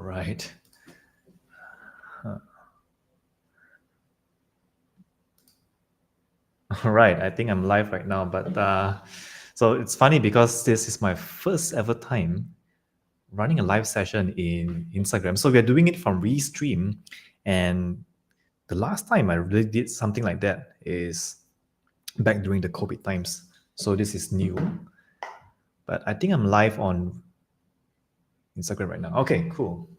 right. All right, I think I'm live right now, but so it's funny because this is my first ever time running a live session in Instagram. So we're doing it from Restream, and the last time I really did something like that is back during the COVID times. So this is new, but I think I'm live on Instagram right now. Okay, cool.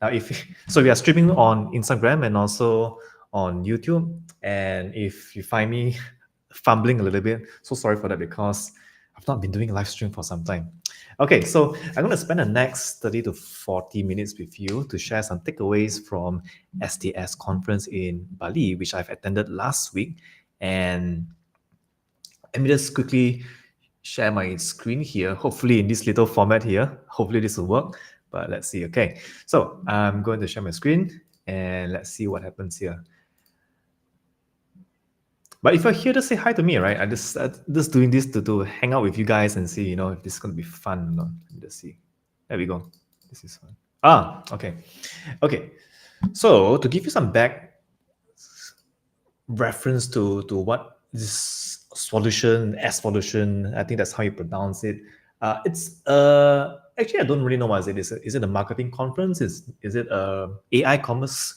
Now, if so, we are streaming on Instagram and also on YouTube. And if you find me fumbling a little bit, so sorry for that because I've not been doing live stream for some time. Okay, so I'm going to spend the next 30 to 40 minutes with you to share some takeaways from SDS conference in Bali, which I've attended last week. And let me just quickly share my screen here, hopefully in this little format here. Hopefully this will work, but let's see. Okay, so I'm going to share my screen and let's see what happens here. But if you're here to say hi to me, right? I just doing this to hang out with you guys and see, if this is going to be fun or not. Let me just see. There we go. This is fun. Okay. So to give you some back reference to what this solution, S solution, I think that's how you pronounce it. It's actually I don't really know what it is. Is it a marketing conference? Is it a AI commerce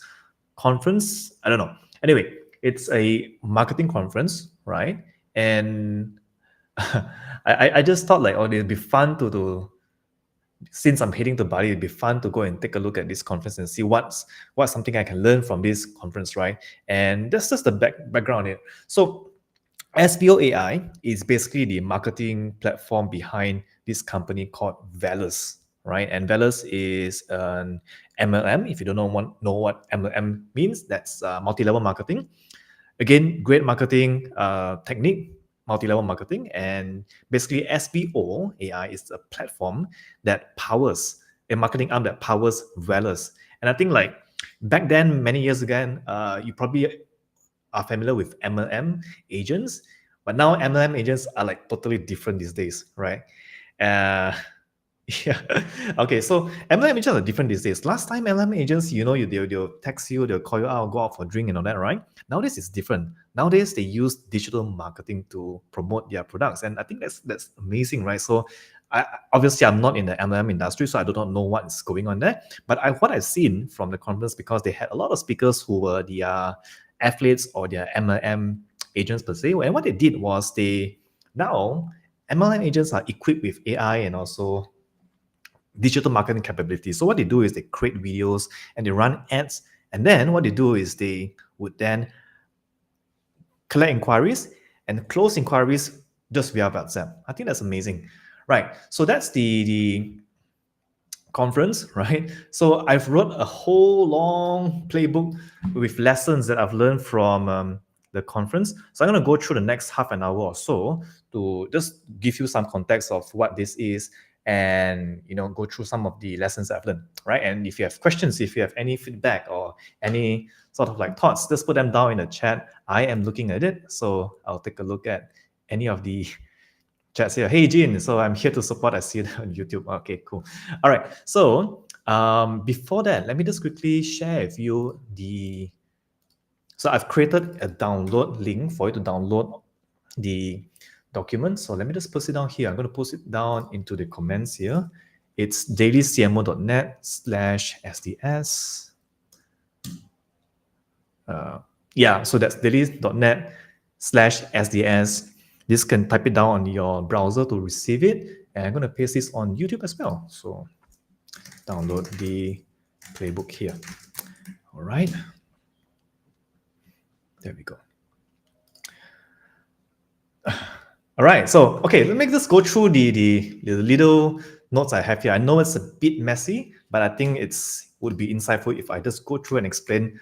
conference? I don't know. Anyway, it's a marketing conference, right? And I just thought like, oh, it'd be fun to since I'm heading to Bali, it'd be fun to go and take a look at this conference and see what's something I can learn from this conference, right? And that's just the background here. So SBO AI is basically the marketing platform behind this company called Valus, right? And Valus is an MLM. If you don't know what MLM means, that's multi-level marketing. Again, great marketing technique, multi-level marketing, and basically SBO AI is a platform that powers a marketing arm that powers Valus. And I think like back then, many years ago, you probably are familiar with MLM agents, but now MLM agents are like totally different these days, right? Uh, yeah. Okay. So MLM agents are different these days. Last time MLM agents, they'll text you, they'll call you out, go out for a drink and all that, right? Nowadays it's different. Nowadays they use digital marketing to promote their products, and I think that's amazing, right? So, obviously I'm not in the MLM industry, so I do not know what's going on there. But what I've seen from the conference, because they had a lot of speakers who were the athletes or their MLM agents per se, and what they did was now MLM agents are equipped with AI and also digital marketing capabilities. So what they do is they create videos and they run ads. And then what they do is they would then collect inquiries and close inquiries just via WhatsApp. I think that's amazing. Right. So that's the conference, right? So I've wrote a whole long playbook with lessons that I've learned from the conference. So I'm going to go through the next half an hour or so to just give you some context of what this is and go through some of the lessons I've learned, right? And if you have questions, if you have any feedback or any sort of like thoughts, just put them down in the chat. I am looking at it, so I'll take a look at any of the chats here. Hey Jin, so I'm here to support. I see it on YouTube. Okay, cool. All right. So before that, let me just quickly share with you so I've created a download link for you to download the document. So let me just post it down here. I'm going to post it down into the comments here. It's dailycmo.net/SDS. So that's daily.net/SDS. This can type it down on your browser to receive it. And I'm going to paste this on YouTube as well. So download the playbook here. All right. There we go. All right. So, okay, let me just go through the little notes I have here. I know it's a bit messy, but I think would be insightful if I just go through and explain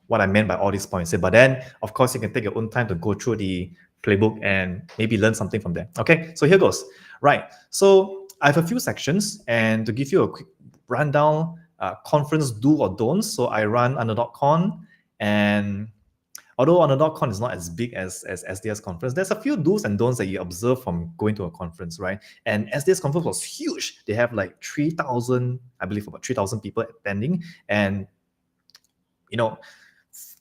what I meant by all these points. But then, of course, you can take your own time to go through the playbook and maybe learn something from there. Okay, so here goes. Right, so I have a few sections, and to give you a quick rundown, conference do or don'ts. So I run under.con, and Although Underdog.con is not as big as SDS conference, there's a few do's and don'ts that you observe from going to a conference, right? And SDS conference was huge. They have like 3,000, I believe about 3,000 people attending. And, you know,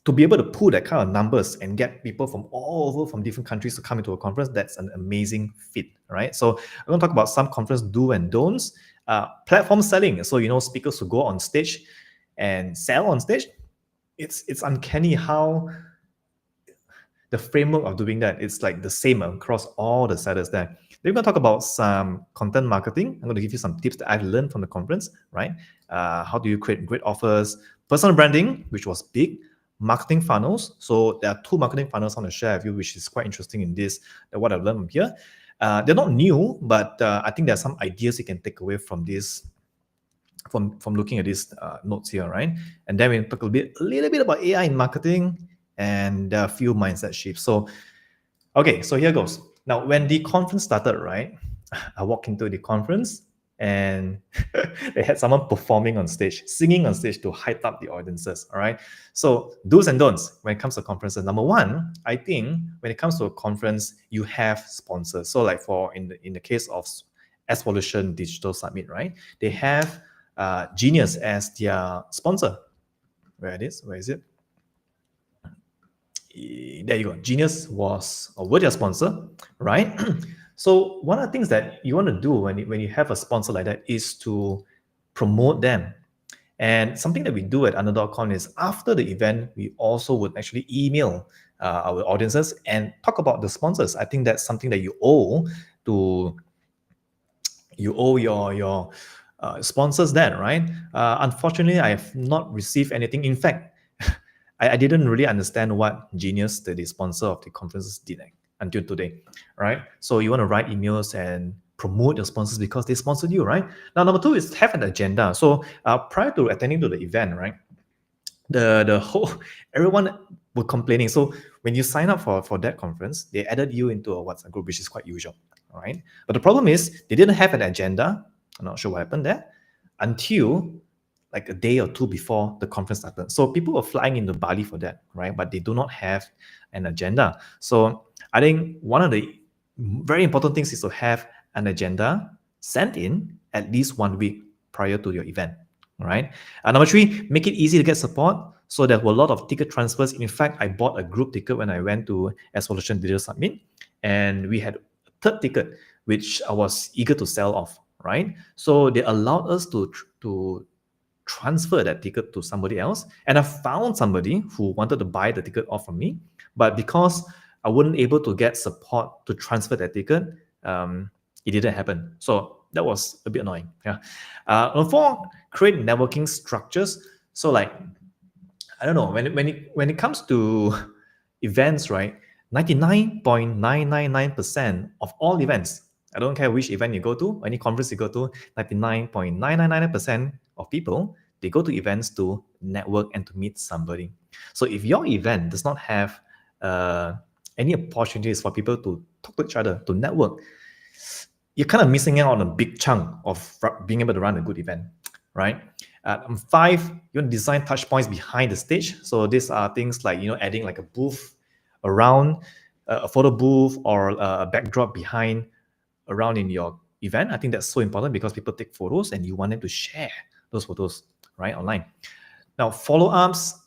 to be able to pull that kind of numbers and get people from all over from different countries to come into a conference, that's an amazing feat, right? So I'm going to talk about some conference do and don'ts. Platform selling. So, speakers who go on stage and sell on stage, it's uncanny how the framework of doing that, it's like the same across all the sellers there. Then we're going to talk about some content marketing. I'm going to give you some tips that I've learned from the conference, right? How do you create great offers? Personal branding, which was big. Marketing funnels. So there are 2 marketing funnels I want to share with you, which is quite interesting in this, what I've learned from here. They're not new, but I think there are some ideas you can take away from this, from looking at these notes here, right? And then we'll talk a little bit about AI in marketing and a few mindset shifts. So, okay, so here goes. Now, when the conference started, right, I walked into the conference and they had someone performing on stage, singing on stage to hype up the audiences, all right? So, do's and don'ts when it comes to conferences. Number one, I think when it comes to a conference, you have sponsors. So, like in the case of Evolution Digital Summit, right, they have Genius as their sponsor. Where is it? There you go. Genius were their sponsor, right? So one of the things that you want to do when you have a sponsor like that is to promote them. And something that we do at Under.com is after the event, we also would actually email our audiences and talk about the sponsors. I think that's something that you owe your sponsors that, right? Unfortunately, I have not received anything. In fact, I didn't really understand what Genius, the sponsor of the conferences, did until today, right? So you want to write emails and promote your sponsors because they sponsored you, right? Now, number 2 is have an agenda. So prior to attending to the event, right, the whole everyone were complaining. So when you sign up for that conference, they added you into a WhatsApp group, which is quite usual, right? But the problem is they didn't have an agenda. I'm not sure what happened there until like a day or 2 before the conference started. So people were flying into Bali for that, right? But they do not have an agenda. So I think one of the very important things is to have an agenda sent in at least 1 week prior to your event, right? Number 3, make it easy to get support. So there were a lot of ticket transfers. In fact, I bought a group ticket when I went to Evolution Digital Summit, and we had a 3rd ticket, which I was eager to sell off, right? So they allowed us to transfer that ticket to somebody else. And I found somebody who wanted to buy the ticket off from me. But because I wasn't able to get support to transfer that ticket, it didn't happen. So that was a bit annoying. Yeah. Number 4, create networking structures. So like, I don't know, when it comes to events, right, 99.999% of all events, I don't care which event you go to, any conference you go to, 99.999% of people, they go to events to network and to meet somebody. So if your event does not have any opportunities for people to talk to each other, to network, you're kind of missing out on a big chunk of being able to run a good event, right? 5, you want to design touch points behind the stage. So these are things like, adding like a booth around, a photo booth or a backdrop behind around in your event. I think that's so important because people take photos and you want them to share those photos, right, online. Now, follow-ups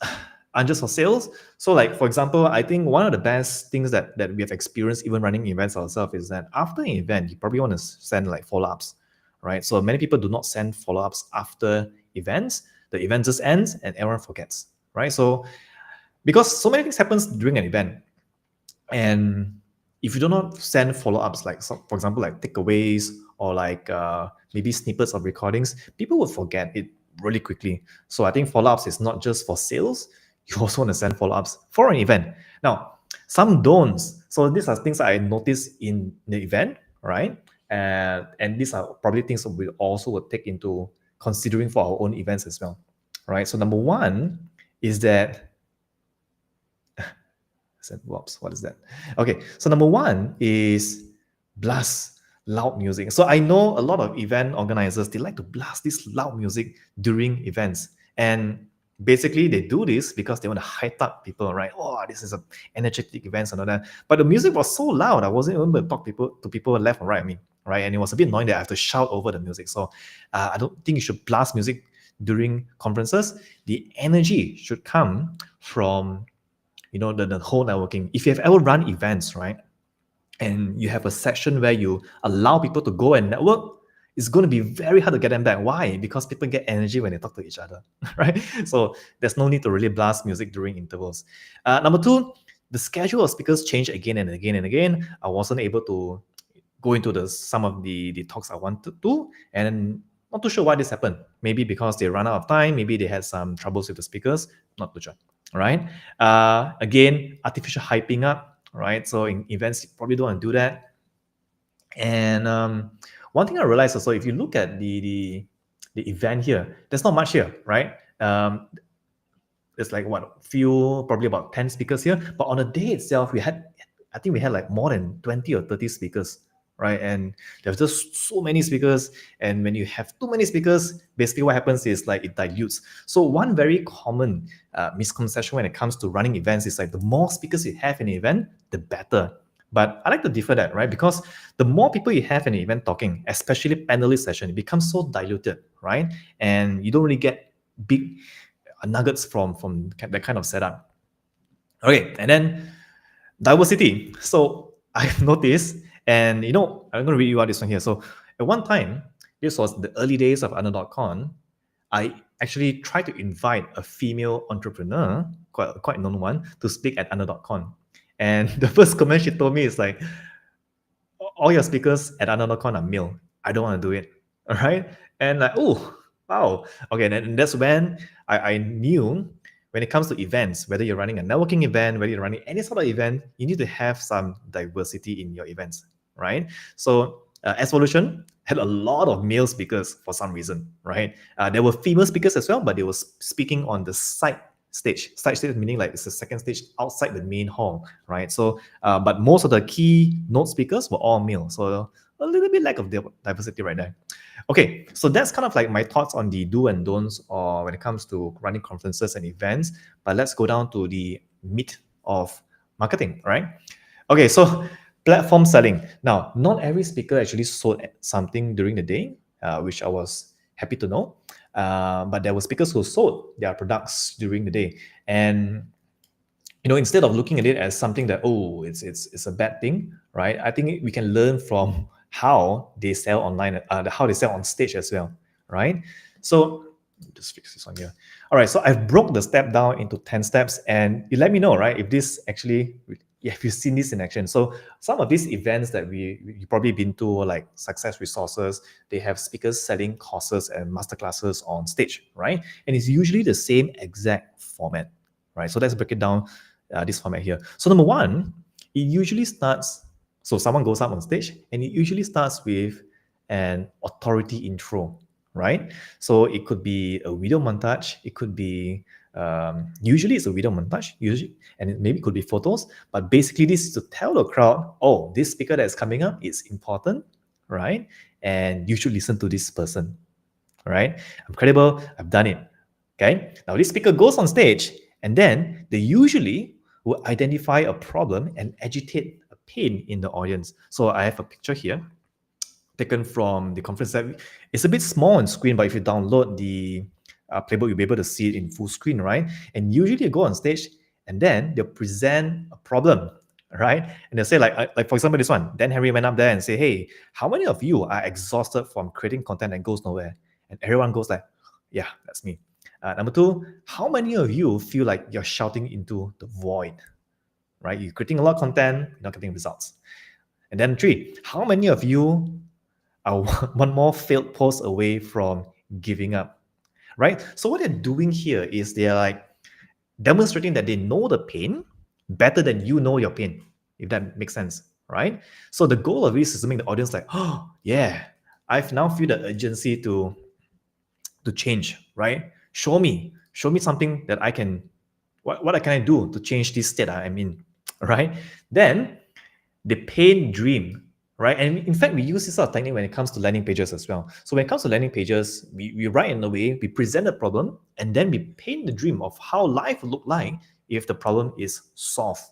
aren't just for sales. So like, for example, I think one of the best things that we have experienced even running events ourselves is that after an event, you probably want to send like follow-ups, right? So many people do not send follow-ups after events. The event just ends and everyone forgets, right? So because so many things happens during an event, and if you do not send follow-ups, like for example, like takeaways or like maybe snippets of recordings, people will forget it really quickly. So I think follow-ups is not just for sales. You also want to send follow-ups for an event. Now, some don'ts. So these are things I noticed in the event, right? And these are probably things that we also would take into considering for our own events as well, right? So number 1 is that whoops, what is that? Okay, so number 1 is blast loud music. So I know a lot of event organizers, they like to blast this loud music during events. And Basically, they do this because they want to hype up people, right? Oh, this is a energetic event and all that. But the music was so loud, I wasn't able to talk to people left and right. I mean, right? And it was a bit annoying that I have to shout over the music. So I don't think you should blast music during conferences. The energy should come from the whole networking. If you have ever run events, right, and you have a section where you allow people to go and network, it's going to be very hard to get them back. Why? Because people get energy when they talk to each other, right? So there's no need to really blast music during intervals. Number two, the schedule of speakers changed again and again and again. I wasn't able to go into some of the talks I wanted to, and not too sure why this happened. Maybe because they ran out of time. Maybe they had some troubles with the speakers. Not too sure. All right. Again, artificial hyping up. Right. So in events, you probably don't want to do that. And one thing I realized also, if you look at the event here, there's not much here, right? There's like probably about 10 speakers here. But on the day itself, I think we had like more than 20 or 30 speakers, right? And there's just so many speakers. And when you have too many speakers, basically what happens is like it dilutes. So one very common misconception when it comes to running events is like the more speakers you have in an event, the better. But I like to differ that, right? Because the more people you have in an event talking, especially panelist session, it becomes so diluted, right? And you don't really get big nuggets from that kind of setup. Okay, and then diversity. So I've noticed, and I'm going to read you out this one here. So at one time, this was the early days of Under.con, I actually tried to invite a female entrepreneur, quite known one, to speak at Under.con. And the first comment she told me is like, all your speakers at Under.con are male. I don't want to do it. All right. And like, oh, wow. Okay. And that's when I knew when it comes to events, whether you're running a networking event, whether you're running any sort of event, you need to have some diversity in your events, right? So Solution had a lot of male speakers for some reason, right? There were female speakers as well, but they were speaking on the side stage. Side stage meaning like it's the second stage outside the main hall, right? So, but most of the key note speakers were all male. So a little bit lack of diversity right there. Okay, so that's kind of like my thoughts on the do and don'ts or when it comes to running conferences and events. But let's go down to the meat of marketing, right? Okay, so platform selling. Now, not every speaker actually sold something during the day, which I was happy to know. But there were speakers who sold their products during the day. And instead of looking at it as something that, oh, it's a bad thing, right? I think we can learn from how they sell online, how they sell on stage as well, right? So just fix this one here. All right, so I've broke the step down into 10 steps, and you let me know, right, if this actually, if you've seen this in action. So some of these events that you've probably been to, like Success Resources, they have speakers selling courses and masterclasses on stage, right? And it's usually the same exact format, right? So let's break it down, this format here. So number one, it usually starts, so someone goes up on stage, and it usually starts with an authority intro, right? So it could be a video montage, it could be usually it's a video montage, and maybe it could be photos, but basically this is to tell the crowd, oh, this speaker that is coming up is important, right? And you should listen to this person, right? I'm credible, I've done it. Okay, now this speaker goes on stage, and then they usually will identify a problem and agitate a pain in the audience. So I have a picture here taken from the conference. It's a bit small on screen, but if you download the playbook, you'll be able to see it in full screen, right? And usually they go on stage and then they'll present a problem, right? And they'll say like for example, this one, Dan Henry went up there and say, hey, how many of you are exhausted from creating content that goes nowhere? And everyone goes like, yeah, that's me. Number two, how many of you feel like you're shouting into the void, right? You're creating a lot of content, you're not getting results. And then three, how many of you are one more failed post away from giving up, right? So what they're doing here is they're like demonstrating that they know the pain better than you know your pain, if that makes sense, right? So the goal of this is to make the audience like, oh yeah, I've now feel the urgency to change, right? Show me something that I can, what can I do to change this state I'm in, right? Then the pain dream, right? And in fact, we use this sort of technique when it comes to landing pages as well. So when it comes to landing pages, we write in a way, we present the problem, and then we paint the dream of how life would look like if the problem is solved,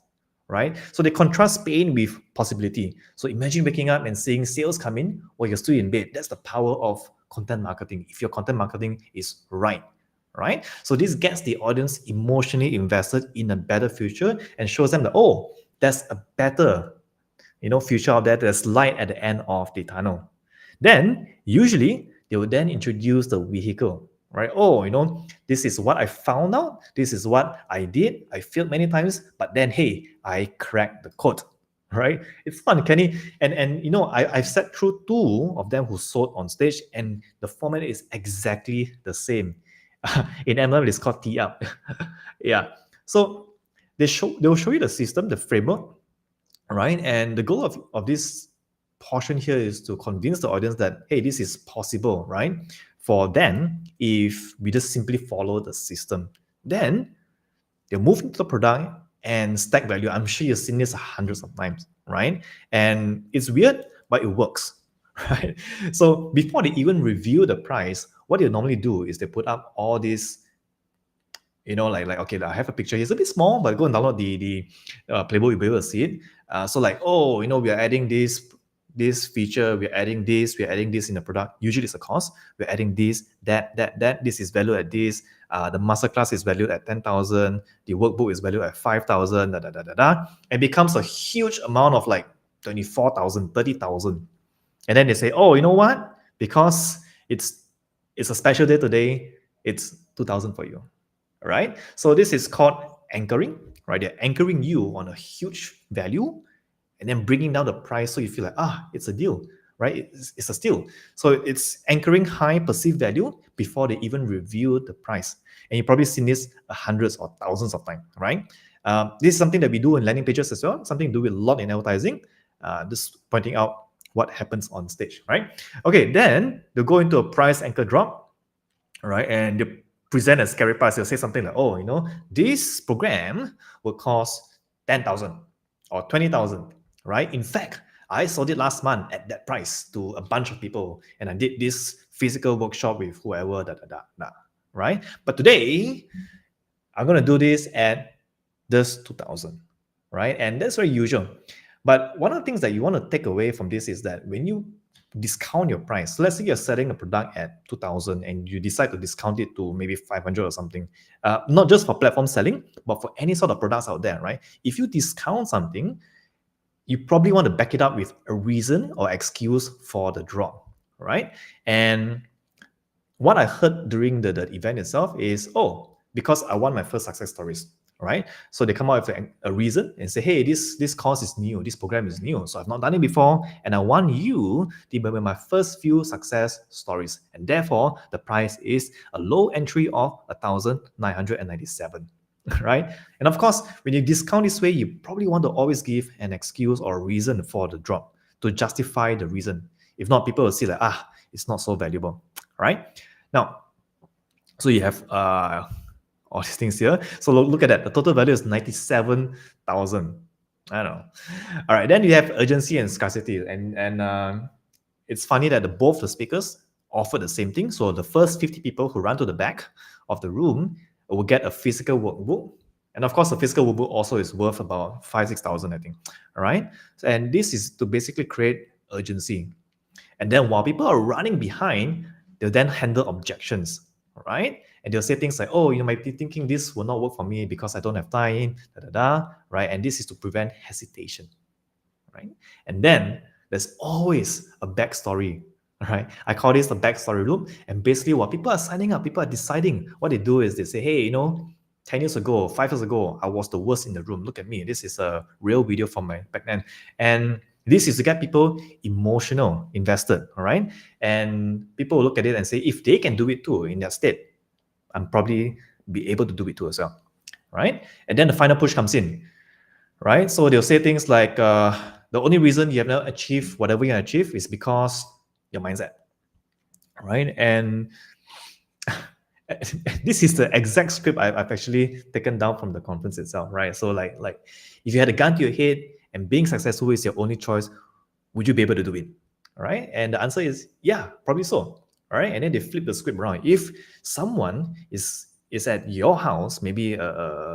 right? So they contrast pain with possibility. So imagine waking up and seeing sales come in while you're still in bed. That's the power of content marketing, if your content marketing is right. Right? So this gets the audience emotionally invested in a better future and shows them that, oh, there's a better future out there. There's light at the end of the tunnel. Then usually they will then introduce the vehicle, right? Oh, this is what I found out. This is what I did. I failed many times, but then hey, I cracked the code, right? It's fun, Kenny. And I've sat through two of them who sold on stage, and the format is exactly the same. In MLM, it's called tee up. Yeah. So they will show you the system, the framework, right? And the goal of this portion here is to convince the audience that, hey, this is possible, right? For them, if we just simply follow the system, then they'll move into the product and stack value. I'm sure you've seen this hundreds of times, right? And it's weird, but it works, right? So before they even review the price, what they normally do is they put up all these, like okay, I have a picture here. It's a bit small, but go and download the playbook, you'll be able to see it. So like, oh, we are adding this feature, we're adding this in the product. Usually it's a cost. We're adding this, that. This is valued at this. The masterclass is valued at 10,000. The workbook is valued at 5,000. It becomes a huge amount of like 24,000, 30,000. And then they say, oh, you know what? Because it's a special day today, it's 2,000 for you, right? So this is called anchoring, right? They're anchoring you on a huge value and then bringing down the price so you feel like, it's a deal, right? It's a steal. So it's anchoring high perceived value before they even review the price. And you've probably seen this hundreds or thousands of times, right? This is something that we do in landing pages as well, something to do with a lot in advertising, just pointing out what happens on stage, right? Okay, then they'll go into a price anchor drop, right? And they present a scary price. They'll say something like, oh, this program will cost 10,000 or 20,000, right? In fact, I sold it last month at that price to a bunch of people, and I did this physical workshop with whoever, right? But today, I'm going to do this at this 2,000, right? And that's very usual. But one of the things that you want to take away from this is that when you discount your price, so let's say you're selling a product at 2,000 and you decide to discount it to maybe 500 or something, not just for platform selling, but for any sort of products out there, right? If you discount something, you probably want to back it up with a reason or excuse for the drop, right? And what I heard during the event itself is, because I want my first success stories, right? So they come out with a reason and say, hey, this course is new, this program is new, so I've not done it before, and I want you to be my first few success stories. And therefore, the price is a low entry of 1,997. Right? And of course, when you discount this way, you probably want to always give an excuse or a reason for the drop to justify the reason. If not, people will see like, it's not so valuable, right? Now, so you have all these things here. So look at that. The total value is 97,000. I don't know. All right, then you have urgency and scarcity. And it's funny that both the speakers offer the same thing. So the first 50 people who run to the back of the room will get a physical workbook. And of course, the physical workbook also is worth about 5,000-6,000, I think. All right. And this is to basically create urgency. And then while people are running behind, they'll then handle objections. All right. And they'll say things like, you might be thinking this will not work for me because I don't have time, right? And this is to prevent hesitation, right? And then there's always a backstory. Right? I call this the backstory loop. And basically, while people are signing up, people are deciding, what they do is they say, hey, 10 years ago, 5 years ago, I was the worst in the room. Look at me. This is a real video from my back then. And this is to get people emotional, invested, all right? And people will look at it and say, if they can do it too in their state, I'm probably be able to do it too as well, right? And then the final push comes in, right? So they'll say things like, the only reason you have not achieved whatever you achieve is because your mindset, right? And this is the exact script I've actually taken down from the conference itself, right? So like if you had a gun to your head and being successful is your only choice, would you be able to do it? All right. And the answer is, yeah, probably so. All right. And then they flip the script around. If someone is at your house, maybe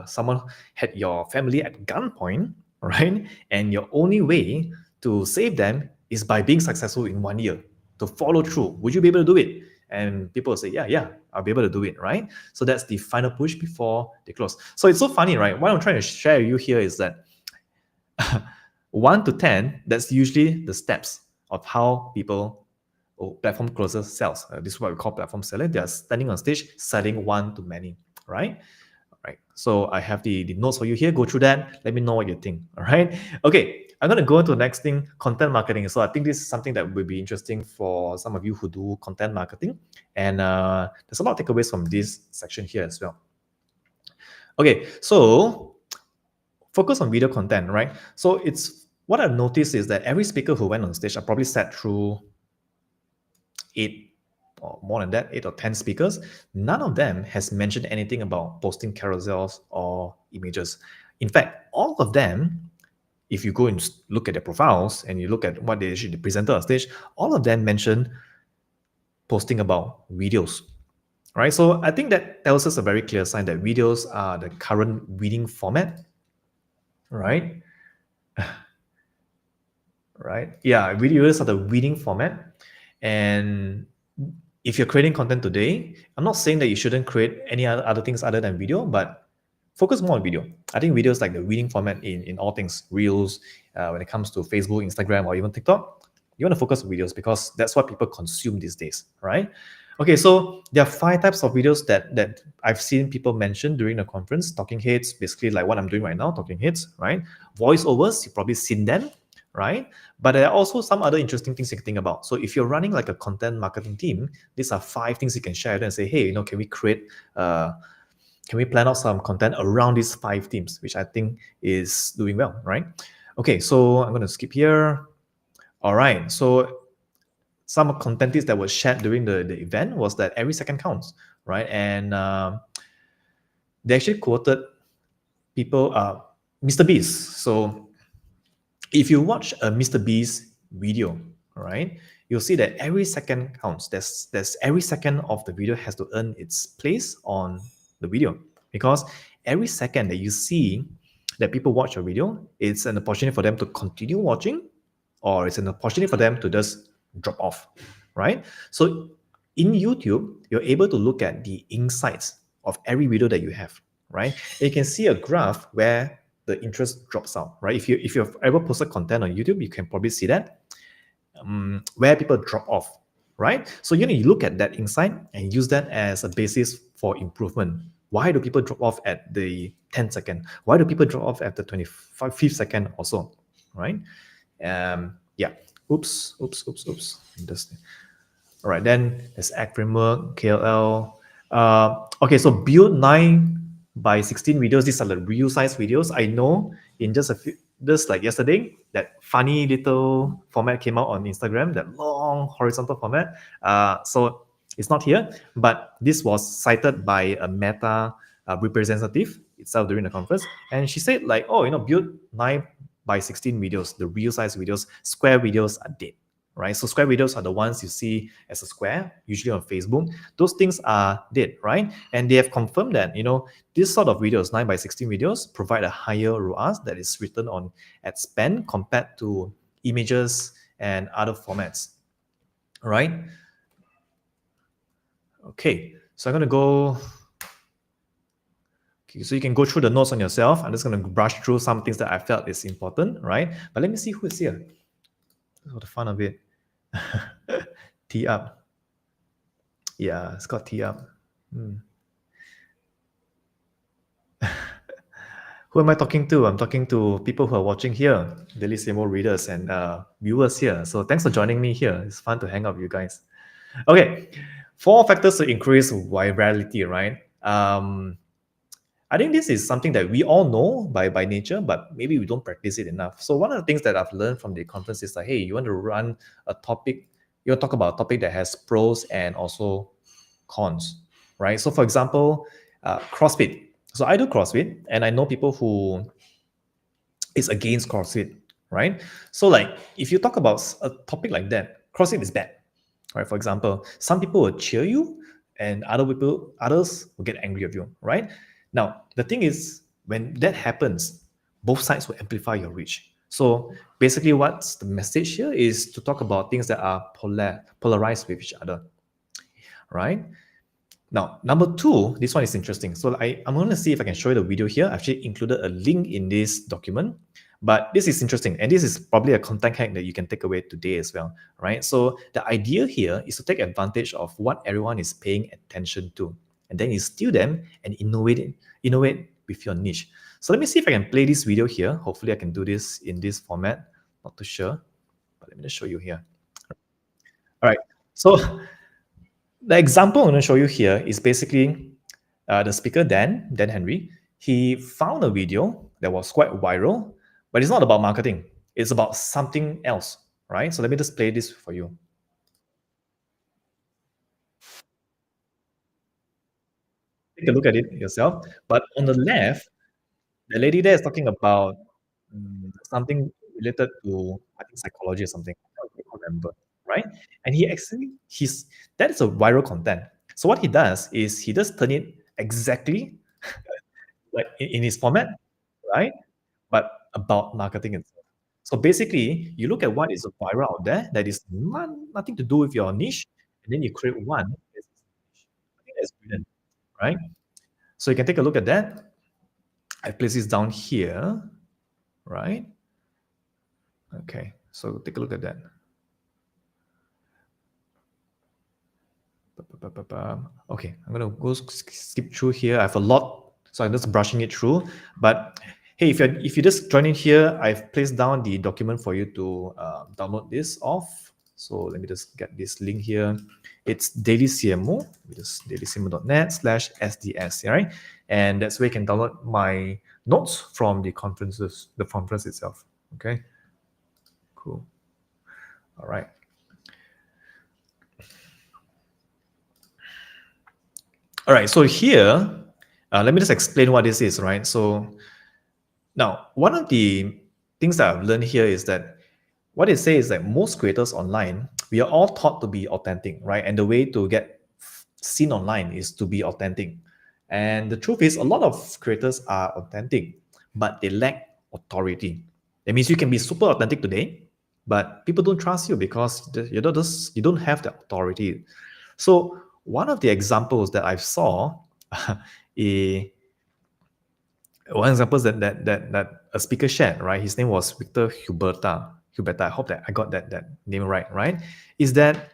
someone had your family at gunpoint, right? And your only way to save them is by being successful in 1 year, to follow through. Would you be able to do it? And people will say, yeah, I'll be able to do it, right? So that's the final push before they close. So it's so funny, right? What I'm trying to share with you here is that 1 to 10, that's usually the steps of how people or platform closers sells. This is what we call platform selling. They are standing on stage selling one to many, right? All right. So I have the notes for you here. Go through that. Let me know what you think. All right. Okay. I'm going to go into the next thing, content marketing. So I think this is something that will be interesting for some of you who do content marketing. And there's a lot of takeaways from this section here as well. Okay. So focus on video content, right? So it's what I've noticed is that every speaker who went on stage, I probably sat through 8 or more than that, 8 or 10 speakers. None of them has mentioned anything about posting carousels or images. In fact, all of them, if you go and look at their profiles and you look at what they actually presented on stage, all of them mention posting about videos. Right? So I think that tells us a very clear sign that videos are the current winning format. Right? Right? Yeah, videos are the winning format. And if you're creating content today, I'm not saying that you shouldn't create any other things other than video, but focus more on video. I think video is like the winning format in all things reels. When it comes to Facebook, Instagram, or even TikTok, you want to focus on videos because that's what people consume these days, right? Okay, so there are 5 types of videos that I've seen people mention during the conference. Talking heads, basically like what I'm doing right now, talking heads, right? Voiceovers, you've probably seen them, right? But there are also some other interesting things you can think about. So if you're running like a content marketing team, these are 5 things you can share and say, hey, can we plan out some content around these 5 themes, which I think is doing well, right? Okay, so I'm going to skip here. All right, so some content that was shared during the event was that every second counts, right? And they actually quoted people, Mr. Beast. So if you watch a Mr. Beast video, right, you'll see that every second counts. There's every second of the video has to earn its place on the video, because every second that you see that people watch a video, it's an opportunity for them to continue watching, or it's an opportunity for them to just drop off, right? So in YouTube, you're able to look at the insights of every video that you have, right? And you can see a graph where the interest drops out, right? If you've ever posted content on YouTube, you can probably see that where people drop off, right? So you look at that insight and use that as a basis for improvement. Why do people drop off at the 10 second? Why do people drop off at the 25th second or so, right? Yeah. Oops. All right, then there's Act Framework, KLL. Okay, so build 9x16 videos. These are the real size videos. I know in just like yesterday, that funny little format came out on Instagram, that long horizontal format. So it's not here, but this was cited by a Meta representative itself during the conference. And she said like, build 9x16 videos, the real size videos. Square videos are dead. Right? So square videos are the ones you see as a square, usually on Facebook. Those things are dead, right? And they have confirmed that, this sort of videos, 9x16 videos, provide a higher ROAS that is written on ad spend compared to images and other formats, right? Okay, so I'm going to go... Okay, so you can go through the notes on yourself. I'm just going to brush through some things that I felt is important, right? But let me see who is here. For the fun of it. Tee up. Yeah, it's got tee up. Who am I talking to? I'm talking to people who are watching here, Daily Simo readers and viewers here. So thanks for joining me here. It's fun to hang out with you guys. Okay, 4 factors to increase virality, right? I think this is something that we all know by nature, but maybe we don't practice it enough. So one of the things that I've learned from the conference is like, hey, you want to run a topic, you want to talk about a topic that has pros and also cons, right? So for example, CrossFit. So I do CrossFit, and I know people who is against CrossFit, right? So like if you talk about a topic like that, crossing is bad, right? For example, some people will cheer you and others will get angry at you, right? Now, the thing is, when that happens, both sides will amplify your reach. So basically what's the message here is to talk about things that are polarized with each other, right? Now, number two, this one is interesting. So I'm going to see if I can show you the video here. I've actually included a link in this document, but this is interesting. And this is probably a content hack that you can take away today as well, right? So the idea here is to take advantage of what everyone is paying attention to, and then you steal them and innovate with your niche. So let me see if I can play this video here. Hopefully I can do this in this format. Not too sure, but let me just show you here. All right. So the example I'm going to show you here is basically the speaker, Dan Henry. He found a video that was quite viral, but it's not about marketing. It's about something else, right? So let me just play this for you. Take a look at it yourself. But on the left, the lady there is talking about something related to, I think, psychology or something. I can't remember, right? And that is a viral content. So what he does is he just turn it exactly like in his format, right? But about marketing itself. So basically, you look at what is viral out there that is nothing to do with your niche, and then you create one. That's niche. I think that's brilliant, right? So you can take a look at that. I place this down here, right? Okay, so take a look at that. Okay, I'm gonna go skip through here. I have a lot, so I'm just brushing it through. But hey, if you just join in here, I've placed down the document for you to download this off. So let me just get this link here. It's Daily CMO, just dailycmo.net/SDS, right? And that's where you can download my notes from the conference itself. Okay, cool. All right. All right, so here, let me just explain what this is, right? So now, one of the things that I've learned here is that what they say is that most creators online, we are all taught to be authentic, right? And the way to get seen online is to be authentic. And the truth is, a lot of creators are authentic, but they lack authority. That means you can be super authentic today, but people don't trust you because you don't have the authority. So one of the examples that I saw, one example is that a speaker shared, right? His name was Victor Huberta. I hope that I got that name right? Is that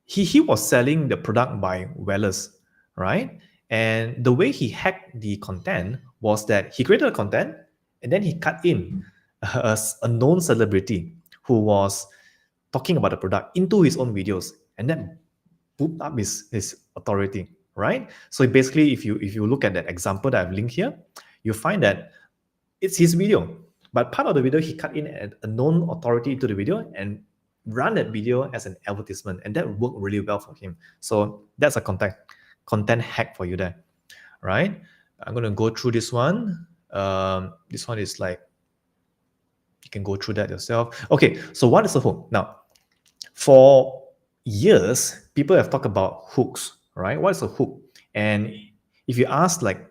he was selling the product by Wellers, right? And the way he hacked the content was that he created a content and then he cut in a known celebrity who was talking about the product into his own videos, and then booped up his authority, right? So basically, if you look at that example that I've linked here, you find that it's his video, but part of the video he cut in a known authority into the video and run that video as an advertisement, and that worked really well for him. So that's a content hack for you there, right? I'm gonna go through this one. This one is like, you can go through that yourself. Okay, so what is a hook? Now, for years, people have talked about hooks, right? What is a hook? And if you ask like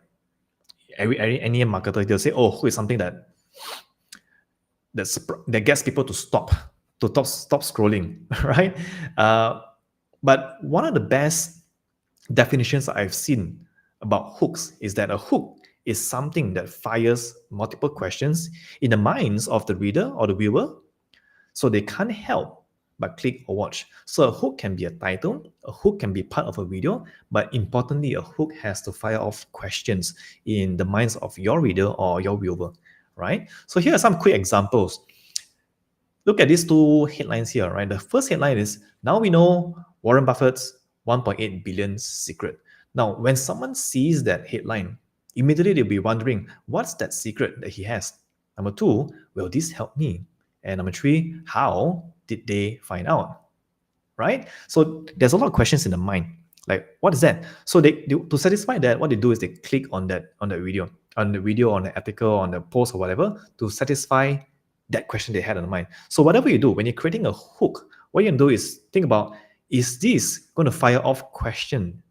any marketer, they'll say, "Oh, hook is something that gets people to stop scrolling," right? But one of the best definitions I've seen about hooks is that a hook is something that fires multiple questions in the minds of the reader or the viewer, so they can't help but click or watch. So a hook can be a title, a hook can be part of a video, but importantly, a hook has to fire off questions in the minds of your reader or your viewer, right? So here are some quick examples. Look at these two headlines here, right? The first headline is, now we know Warren Buffett's 1.8 billion secret. Now, when someone sees that headline, immediately they'll be wondering, what's that secret that he has? Number two, will this help me? And number three, how did they find out? Right? So there's a lot of questions in the mind. Like, what is that? So they to satisfy that, what they do is they click on the video, on the article, on the post or whatever, to satisfy that question they had in mind. So whatever you do, when you're creating a hook, what you can do is think about, is this going to fire off question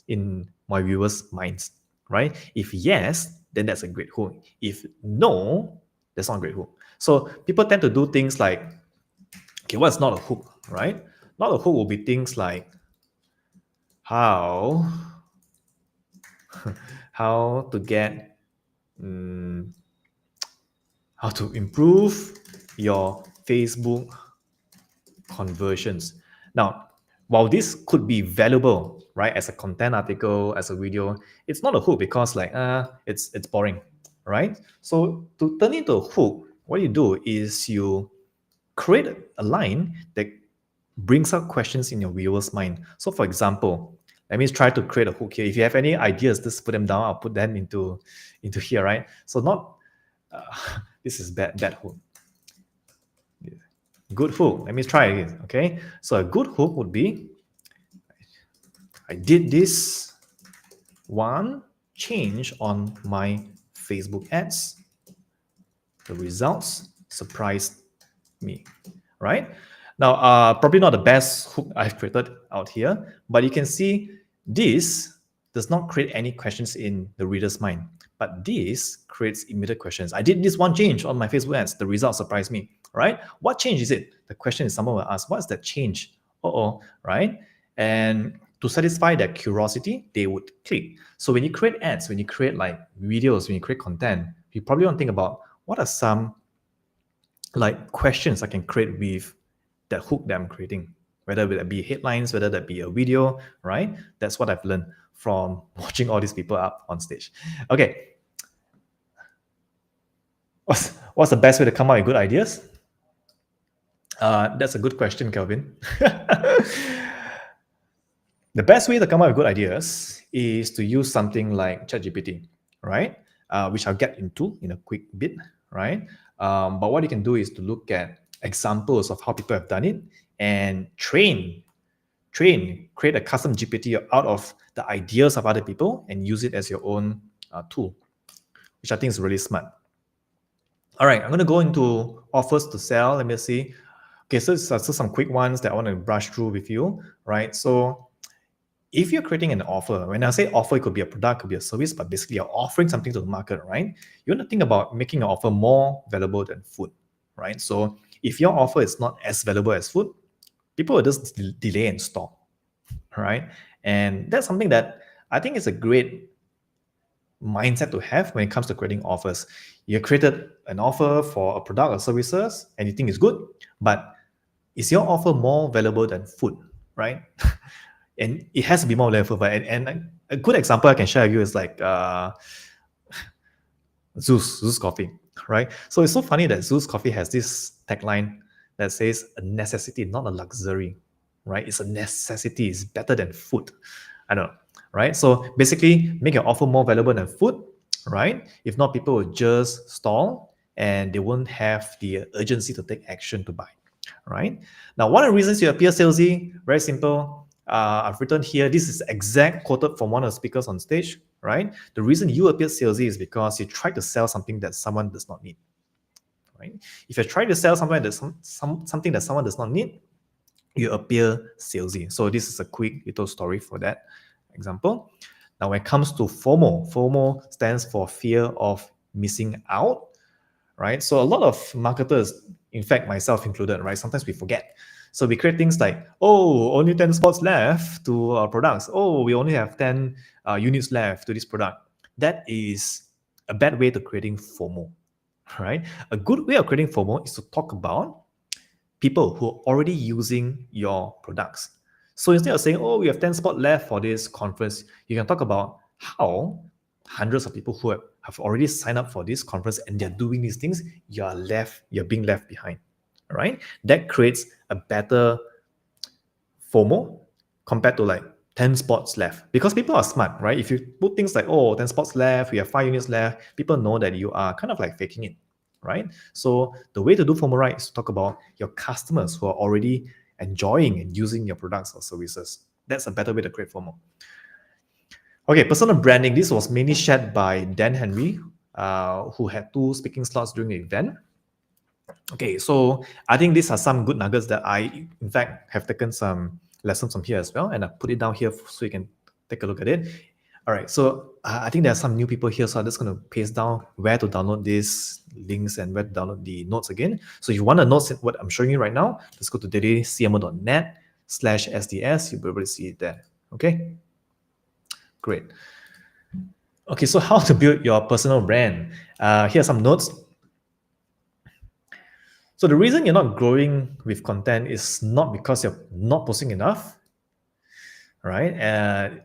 in my viewers' minds, right? If yes, then that's a great hook. If no, that's not a great hook. So people tend to do things like, okay, what's not a hook, right? Not a hook will be things like how to get how to improve your Facebook conversions. Now, while this could be valuable, right, as a content article, as a video, it's not a hook because like it's boring, right? So to turn into a hook, what you do is you create a line that brings up questions in your viewer's mind. So for example, let me try to create a hook here. If you have any ideas, just put them down. I'll put them into here, right? So not this is bad hook. Good hook. Let me try again. Okay. So a good hook would be, I did this one change on my Facebook ads. The results surprised me, right? Now, probably not the best hook I've created out here, but you can see this does not create any questions in the reader's mind, but this creates immediate questions. I did this one change on my Facebook ads. The results surprised me, right? What change is it? The question is, someone will ask, what's that change? Right? And to satisfy their curiosity, they would click. So when you create ads, when you create like videos, when you create content, you probably want to think about, what are some like questions I can create with that hook that I'm creating, whether that be headlines, whether that be a video, right? That's what I've learned from watching all these people up on stage. Okay. What's the best way to come up with good ideas? That's a good question, Kelvin. The best way to come up with good ideas is to use something like ChatGPT, right? Which I'll get into in a quick bit, right? But what you can do is to look at examples of how people have done it and create a custom GPT out of the ideas of other people and use it as your own tool, which I think is really smart. All right, I'm going to go into offers to sell. Let me see. Okay, so some quick ones that I want to brush through with you, right? So if you're creating an offer, when I say offer, it could be a product, could be a service, but basically you're offering something to the market, right? You want to think about making your offer more valuable than food, right? So if your offer is not as valuable as food, people will just delay and stop, right? And that's something that I think is a great mindset to have when it comes to creating offers. You created an offer for a product or services and you think it's good, but is your offer more valuable than food, right? And it has to be more valuable. And a good example I can share with you is like Zeus Coffee, right? So it's so funny that Zeus Coffee has this tagline that says a necessity, not a luxury, right? It's a necessity. It's better than food. I don't know, right? So basically, make your offer more valuable than food, right? If not, people will just stall and they won't have the urgency to take action to buy, right? Now, one of the reasons you appear salesy, very simple. I've written here, this is exact quoted from one of the speakers on stage, right? The reason you appear salesy is because you try to sell something that someone does not need, right? If you try to sell something that something that someone does not need, you appear salesy. So this is a quick little story for that example. Now, when it comes to FOMO stands for fear of missing out, right? So a lot of marketers, in fact, myself included, right? Sometimes we forget. So we create things like, oh, only 10 spots left to our products. Oh, we only have 10 units left to this product. That is a bad way to creating FOMO, right? A good way of creating FOMO is to talk about people who are already using your products. So instead of saying, oh, we have 10 spots left for this conference, you can talk about how hundreds of people who have already signed up for this conference and they're doing these things, you're being left behind, right? That creates a better FOMO compared to like 10 spots left, because people are smart, right? If you put things like, oh, 10 spots left, we have 5 units left, people know that you are kind of like faking it, right? So the way to do FOMO right is to talk about your customers who are already enjoying and using your products or services. That's a better way to create FOMO. Okay, personal branding. This was mainly shared by Dan Henry, who had 2 speaking slots during the event. Okay, so I think these are some good nuggets that I, in fact, have taken some lessons from here as well, and I put it down here so you can take a look at it. All right, so I think there are some new people here, so I'm just going to paste down where to download these links and where to download the notes again. So if you want the notes, what I'm showing you right now, just go to dailycmo.net/SDS. You'll be able to see it there. Okay, great. Okay, so how to build your personal brand? Here are some notes. So the reason you're not growing with content is not because you're not posting enough, right?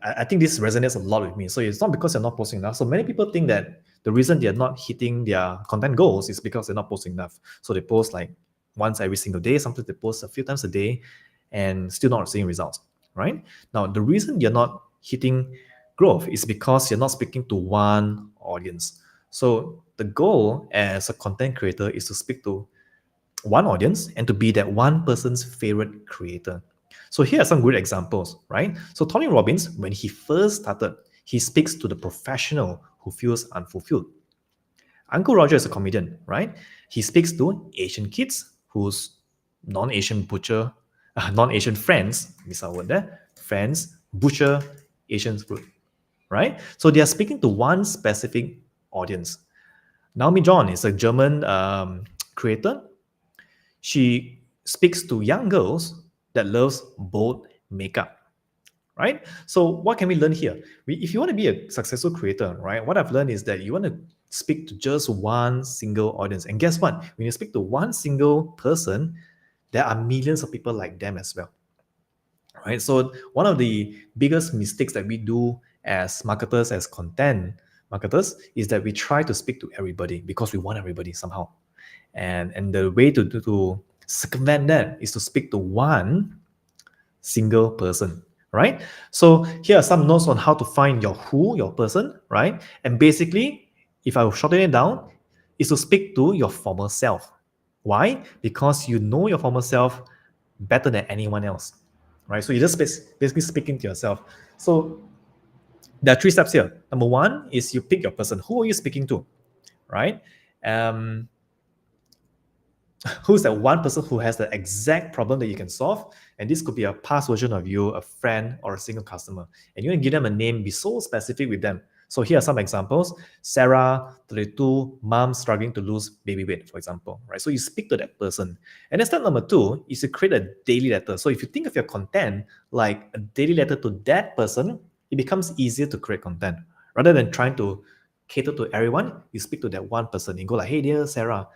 I think this resonates a lot with me. So it's not because you're not posting enough. So many people think that the reason they're not hitting their content goals is because they're not posting enough. So they post like once every single day. Sometimes they post a few times a day and still not seeing results, right? Now, the reason you're not hitting growth is because you're not speaking to one audience. So the goal as a content creator is to speak to one audience and to be that one person's favorite creator. So here are some good examples, right? So Tony Robbins, when he first started, he speaks to the professional who feels unfulfilled. Uncle Roger is a comedian, right? He speaks to Asian kids whose non-Asian butcher, non-Asian friends, miss our word there, friends butcher Asian food, right? So they are speaking to one specific audience. Naomi John is a German creator. She speaks to young girls that loves bold makeup, right? So what can we learn here? If you want to be a successful creator, right, what I've learned is that you want to speak to just one single audience. And guess what? When you speak to one single person, there are millions of people like them as well, right? So one of the biggest mistakes that we do as marketers, as content marketers, is that we try to speak to everybody because we want everybody somehow. And the way to circumvent that is to speak to one single person, right? So here are some notes on how to find your who, your person, right? And basically, if I shorten it down, is to speak to your former self. Why? Because you know your former self better than anyone else, right? So you're just basically speaking to yourself. So there are three steps here. Number one is you pick your person. Who are you speaking to, right? Who's that one person who has the exact problem that you can solve? And this could be a past version of you, a friend, or a single customer. And you can give them a name, be so specific with them. So here are some examples. Sarah, 32, mom struggling to lose baby weight, for example, right? So you speak to that person. And then step number two is to create a daily letter. So if you think of your content like a daily letter to that person, it becomes easier to create content. Rather than trying to cater to everyone, you speak to that one person. You go like, hey, dear Sarah,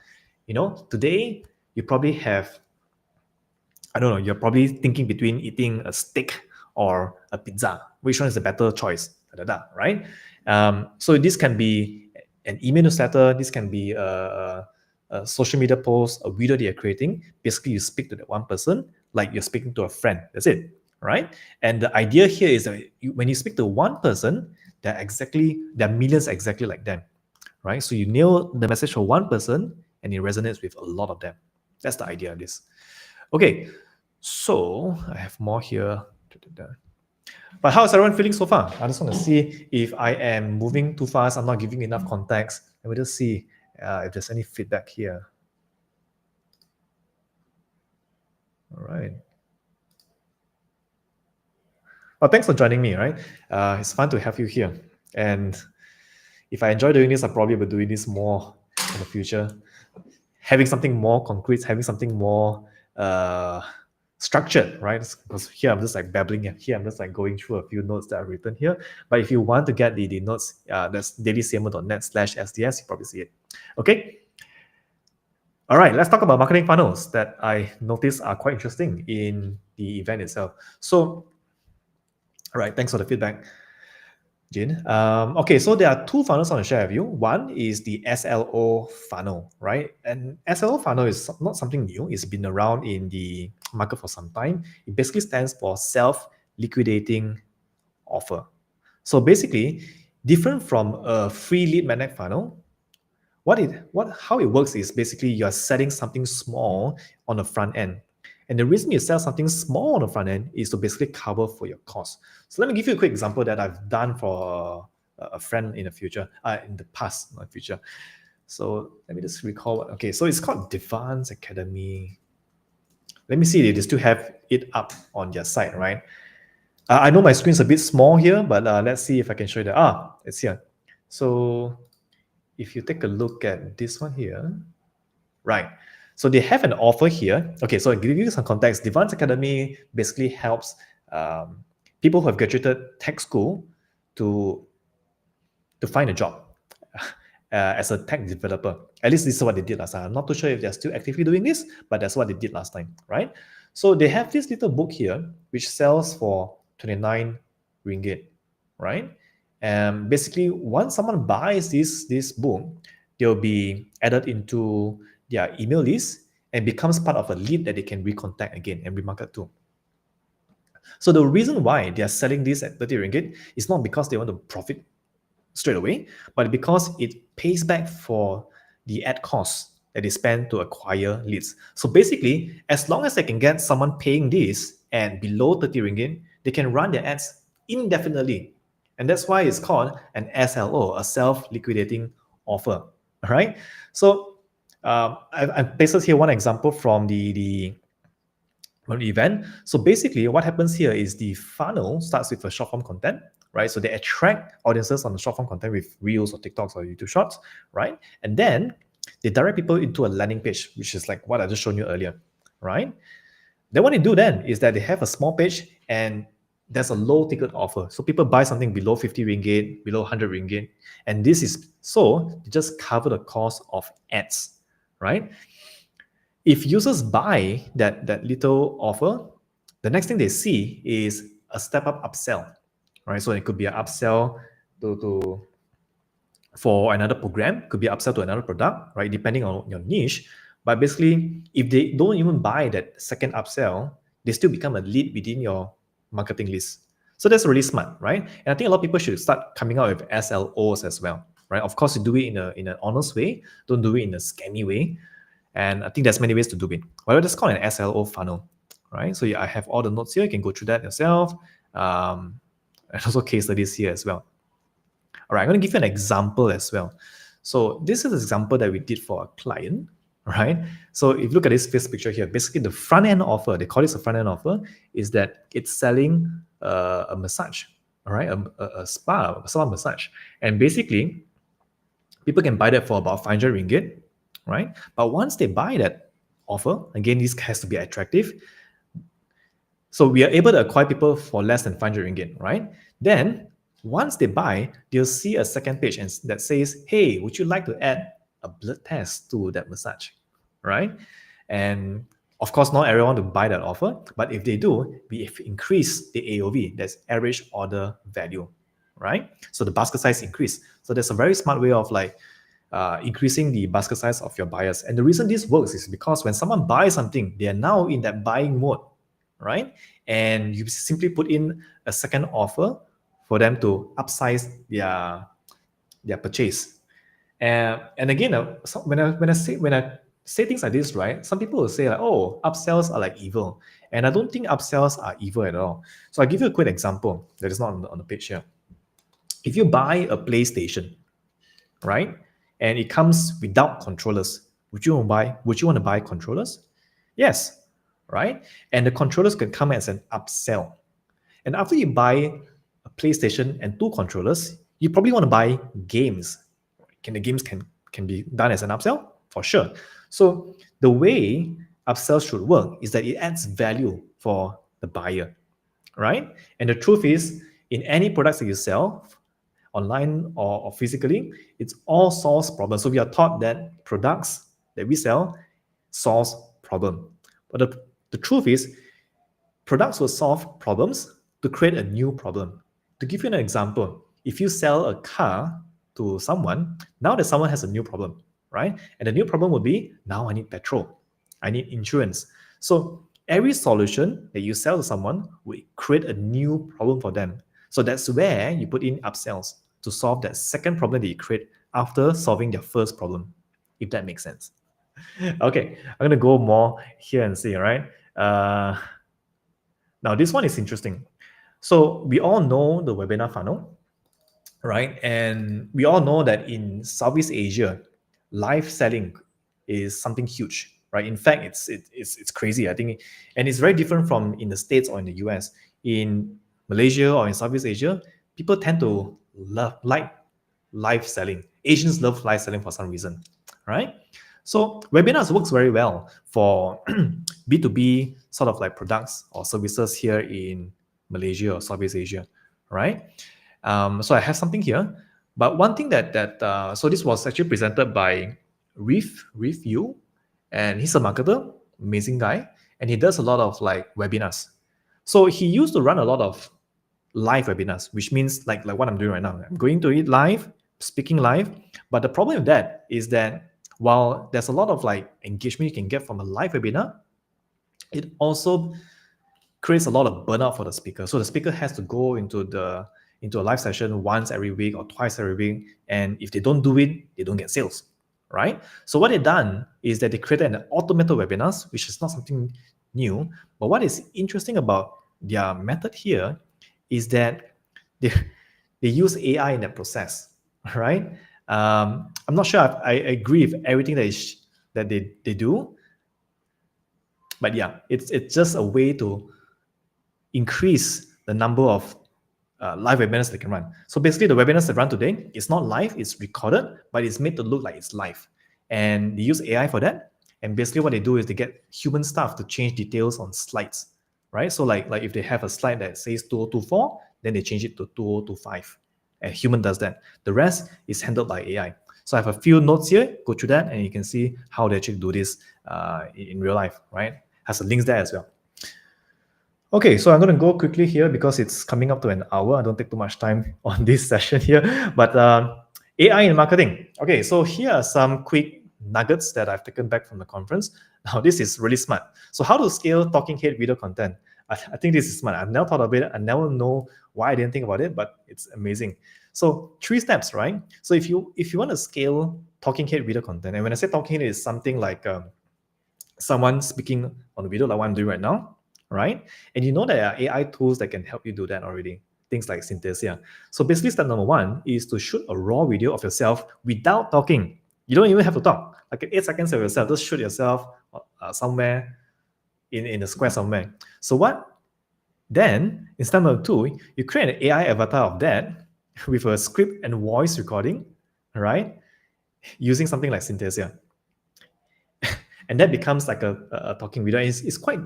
today you probably have, I don't know, you're probably thinking between eating a steak or a pizza. Which one is the better choice? Right? So this can be an email newsletter. This can be a social media post, a video that you're creating. Basically, you speak to that one person like you're speaking to a friend. That's it, right? And the idea here is that when you speak to one person, there are millions exactly like them, right? So you nail the message for one person and it resonates with a lot of them. That's the idea of this. Okay, so I have more here. But how is everyone feeling so far? I just want to see if I am moving too fast. I'm not giving enough context. And we'll just see if there's any feedback here. All right. Well, thanks for joining me, right? It's fun to have you here. And if I enjoy doing this, I'll probably be doing this more in the future. Having something more concrete, having something more structured, right? Because here I'm just like babbling, and here I'm just like going through a few notes that I've written here. But if you want to get the notes, that's dailycmo.net/SDS, you probably see it. Okay. All right, let's talk about marketing funnels that I noticed are quite interesting in the event itself. So, all right, thanks for the feedback, Jin. Okay, so there are two funnels I want to share with you. One is the SLO funnel, right? And SLO funnel is not something new. It's been around in the market for some time. It basically stands for self-liquidating offer. So basically, different from a free lead magnet funnel, how it works is basically you're setting something small on the front end. And the reason you sell something small on the front end is to basically cover for your cost. So let me give you a quick example that I've done for a friend in the future, in the past, not future. So let me just recall. Okay, so it's called Advanced Academy. Let me see. They still have it up on their site, right? I know my screen's a bit small here, but let's see if I can show you that. It's here. So if you take a look at this one here, right? So they have an offer here. Okay, so I'll give you some context. Advanced Academy basically helps people who have graduated tech school to find a job as a tech developer. At least this is what they did last time. I'm not too sure if they're still actively doing this, but that's what they did last time, right? So they have this little book here, which sells for 29 ringgit, right? And basically, once someone buys this book, they'll be added into their email list and becomes part of a lead that they can recontact again and remarket to. So the reason why they are selling this at 30 ringgit is not because they want to profit straight away, but because it pays back for the ad costs that they spend to acquire leads. So basically, as long as they can get someone paying this and below 30 ringgit, they can run their ads indefinitely. And that's why it's called an SLO, a self-liquidating offer. All right. So I've pasted here one example from the event. So basically, what happens here is the funnel starts with a short form content, right? So they attract audiences on the short form content with Reels or TikToks or YouTube Shorts, right? And then they direct people into a landing page, which is like what I just shown you earlier, right? Then what they do then is that they have a small page and there's a low ticket offer. So people buy something below 50 ringgit, below 100 ringgit. And this is so they just cover the cost of ads, right? If users buy that little offer, the next thing they see is a step up upsell, right? So it could be an upsell to for another program, could be upsell to another product, right? Depending on your niche. But basically, if they don't even buy that second upsell, they still become a lead within your marketing list. So that's really smart, right? And I think a lot of people should start coming out with SLOs as well, right? Of course, you do it in an honest way. Don't do it in a scammy way. And I think there's many ways to do it. Well, that's called an SLO funnel, right? So yeah, I have all the notes here. You can go through that yourself. And also case studies here as well. All right, I'm going to give you an example as well. So this is an example that we did for a client, right? So if you look at this first picture here, basically the front end offer, they call this a front end offer, is that it's selling a massage, all right, a spa, a salon massage. And basically, people can buy that for about 500 ringgit, right? But once they buy that offer, again, this has to be attractive. So we are able to acquire people for less than 500 ringgit, right? Then once they buy, they'll see a second page and that says, hey, would you like to add a blood test to that massage, right? And of course, not everyone will buy that offer, but if they do, we increase the AOV, that's average order value, right? So the basket size increase. So that's a very smart way of like increasing the basket size of your buyers. And the reason this works is because when someone buys something, they are now in that buying mode, right? And you simply put in a second offer for them to upsize their purchase. And again, when I say things like this, right? Some people will say like, "Oh, upsells are like evil," and I don't think upsells are evil at all. So I'll give you a quick example that is not on the page here. If you buy a PlayStation, right, and it comes without controllers, would you want to buy controllers? Yes, right? And the controllers can come as an upsell. And after you buy a PlayStation and 2 controllers, you probably want to buy games. The games can be done as an upsell? For sure. So the way upsells should work is that it adds value for the buyer, right? And the truth is, in any products that you sell, online or physically, it's all solves problems. So we are taught that products that we sell solves problem. But the truth is, products will solve problems to create a new problem. To give you an example, if you sell a car to someone, now that someone has a new problem, right? And the new problem would be, now I need petrol, I need insurance. So every solution that you sell to someone will create a new problem for them. So that's where you put in upsells to solve that second problem that you create after solving their first problem, if that makes sense. Okay, I'm going to go more here and see, right? Now, this one is interesting. So we all know the webinar funnel, right? And we all know that in Southeast Asia, live selling is something huge, right? In fact, it's crazy. I think, and it's very different from in the States or in the US. In Malaysia or in Southeast Asia, people tend to like live selling. Asians love live selling for some reason, right? So webinars works very well for B2B sort of like products or services here in Malaysia or Southeast Asia, right? So I have something here, but one thing so this was actually presented by Reef Yu, and he's a marketer, amazing guy, and he does a lot of like webinars. So he used to run a lot of live webinars, which means like what I'm doing right now. I'm going to it live, speaking live. But the problem with that is that while there's a lot of like engagement you can get from a live webinar, it also creates a lot of burnout for the speaker. So the speaker has to go into a live session once every week or twice every week, and if they don't do it, they don't get sales, right? So what they've done is that they created an automated webinars, which is not something new. But what is interesting about their method here is that they use AI in that process, right? I'm not sure I agree with everything that they do, but yeah, it's just a way to increase the number of live webinars they can run. So basically, the webinars that run today, it's not live, it's recorded, but it's made to look like it's live. And they use AI for that. And basically what they do is they get human staff to change details on slides, right? So like if they have a slide that says 2024, then they change it to 2025. And human does that. The rest is handled by AI. So I have a few notes here, go through that, and you can see how they actually do this in real life, right? Has the links there as well. Okay, so I'm going to go quickly here because it's coming up to an hour. I don't take too much time on this session here. But AI in marketing. Okay, so here are some quick nuggets that I've taken back from the conference. Now, this is really smart. So how to scale talking head video content? I think this is smart. I've never thought of it. I never know why I didn't think about it, but it's amazing. So 3 steps, right? So if you want to scale talking head video content, and when I say talking head, it's something like someone speaking on the video like what I'm doing right now, right? And you know there are AI tools that can help you do that already. Things like Synthesia. So basically, step number 1 is to shoot a raw video of yourself without talking. You don't even have to talk. Like 8 seconds of yourself, just shoot yourself somewhere in a square somewhere. So what? Then, in step number 2, you create an AI avatar of that with a script and voice recording, right? Using something like Synthesia. And that becomes like a talking video. It's quite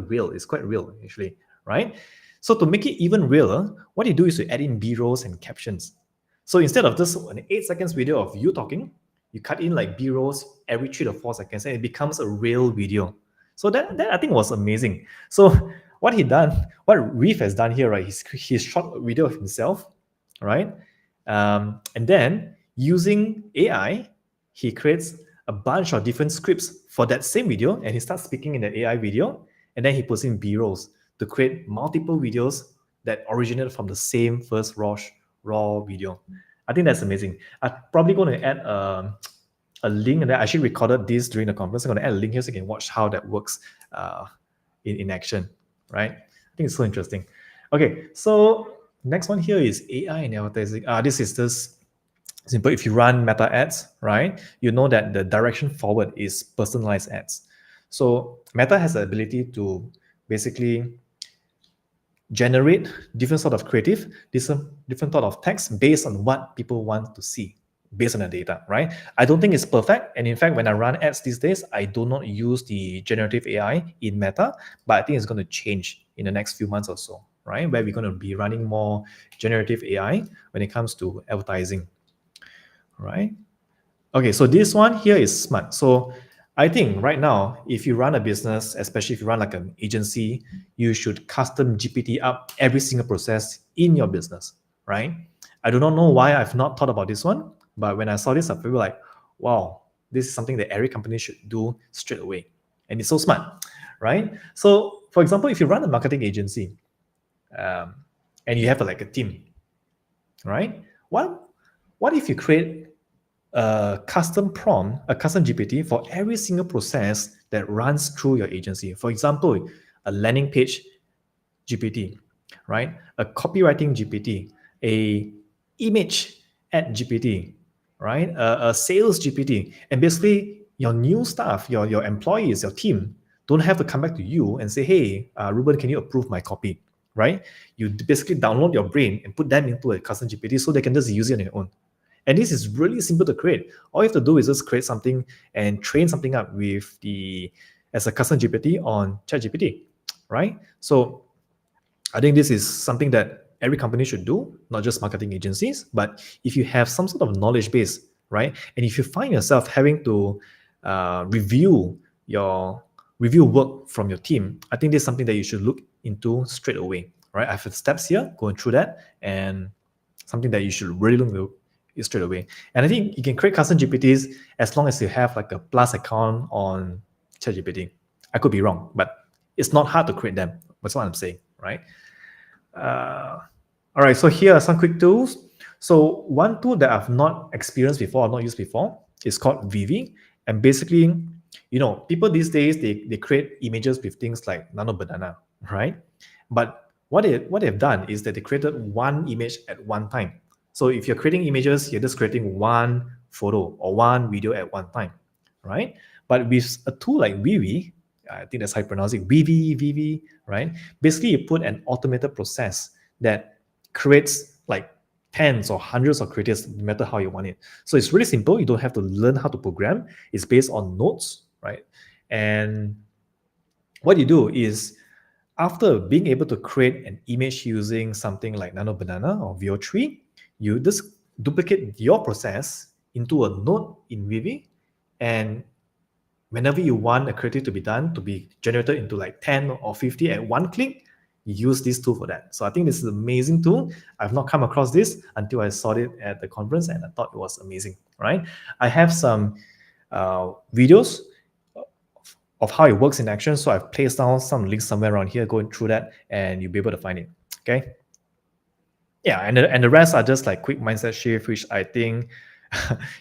real. It's quite real actually, right? So to make it even realer, what you do is to add in B-rolls and captions. So instead of just an 8 seconds video of you talking, you cut in like B-rolls every 3 to 4 seconds, and it becomes a real video. So that I think was amazing. So what Reef has done here, right? He's shot a video of himself, right? And then using AI, he creates a bunch of different scripts for that same video, and he starts speaking in the AI video, and then he puts in B-rolls to create multiple videos that originated from the same first raw video. I think that's amazing. I'm probably going to add a link, and I actually recorded this during the conference. I'm going to add a link here so you can watch how that works in action, right? I think it's so interesting. Okay, so next one here is AI and advertising. This is this simple. If you run meta ads, right, you know that the direction forward is personalized ads. So Meta has the ability to basically generate different sort of creative, different sort of text based on what people want to see, based on the data, right? I don't think it's perfect. And in fact, when I run ads these days, I do not use the generative AI in Meta, but I think it's going to change in the next few months or so, right? Where we're going to be running more generative AI when it comes to advertising, right? Okay, so this one here is smart. So I think right now, if you run a business, especially if you run like an agency, you should custom GPT up every single process in your business, right? I do not know why I've not thought about this one, but when I saw this, I feel like, wow, this is something that every company should do straight away. And it's so smart, right? So for example, if you run a marketing agency and you have like a team, right? What if you create a custom prompt, a custom GPT for every single process that runs through your agency? For example, a landing page GPT, right? A copywriting GPT, a image ad GPT, right? A sales GPT, and basically your new staff, your employees, your team don't have to come back to you and say, hey, Ruben, can you approve my copy, right? You basically download your brain and put them into a custom GPT so they can just use it on their own. And this is really simple to create. All you have to do is just create something and train something up with the as a custom GPT on ChatGPT, right? So I think this is something that every company should do, not just marketing agencies. But if you have some sort of knowledge base, right, and if you find yourself having to review your review work from your team, I think this is something that you should look into straight away, right? I have steps here going through that, and something that you should really look into straight away. And I think you can create custom GPTs as long as you have like a plus account on ChatGPT. I could be wrong, but it's not hard to create them. That's what I'm saying, right? All right, so here are some quick tools. So one tool that I've not experienced before, I've not used before, is called Vivi. And basically, people these days, they create images with things like Nano Banana, right? But what they've done is that they created one image at one time. So if you're creating images, you're just creating one photo or one video at one time, right? But with a tool like Vivi, I think that's how you pronounce it, Vivi, right? Basically, you put an automated process that creates like tens or hundreds of creatives, no matter how you want it. So it's really simple. You don't have to learn how to program. It's based on notes, right? And what you do is, after being able to create an image using something like Nano Banana or VO3, you just duplicate your process into a node in Vivi, and whenever you want a creative to be done, to be generated into like 10 or 50 at one click, you use this tool for that. So I think this is an amazing tool. I've not come across this until I saw it at the conference, and I thought it was amazing, right? I have some videos of how it works in action. So I've placed down some links somewhere around here, going through that, and you'll be able to find it, okay? Yeah, and the rest are just like quick mindset shift, which I think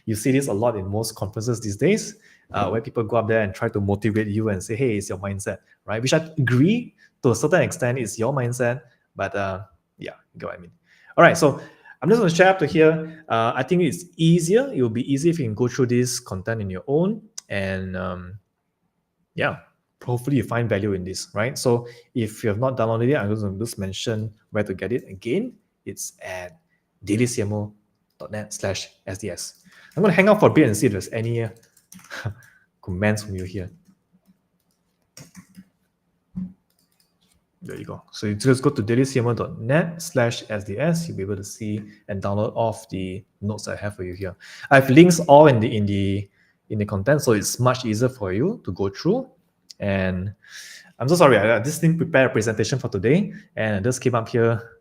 you see this a lot in most conferences these days, where people go up there and try to motivate you and say, hey, it's your mindset, right? Which I agree to a certain extent is your mindset, but yeah, you get what I mean. All right, so I'm just going to share up to here. I think it's easier. It will be easy if you can go through this content in your own, and yeah, hopefully you find value in this, right? So if you have not downloaded it, I'm going to just mention where to get it again. It's at dailycmo.net/SDS. I'm going to hang out for a bit and see if there's any comments from you here. There you go. So you just go to dailycmo.net/SDS. You'll be able to see and download off the notes I have for you here. I have links all in the content, so it's much easier for you to go through. And I'm so sorry, I just didn't prepare a presentation for today, and I just came up here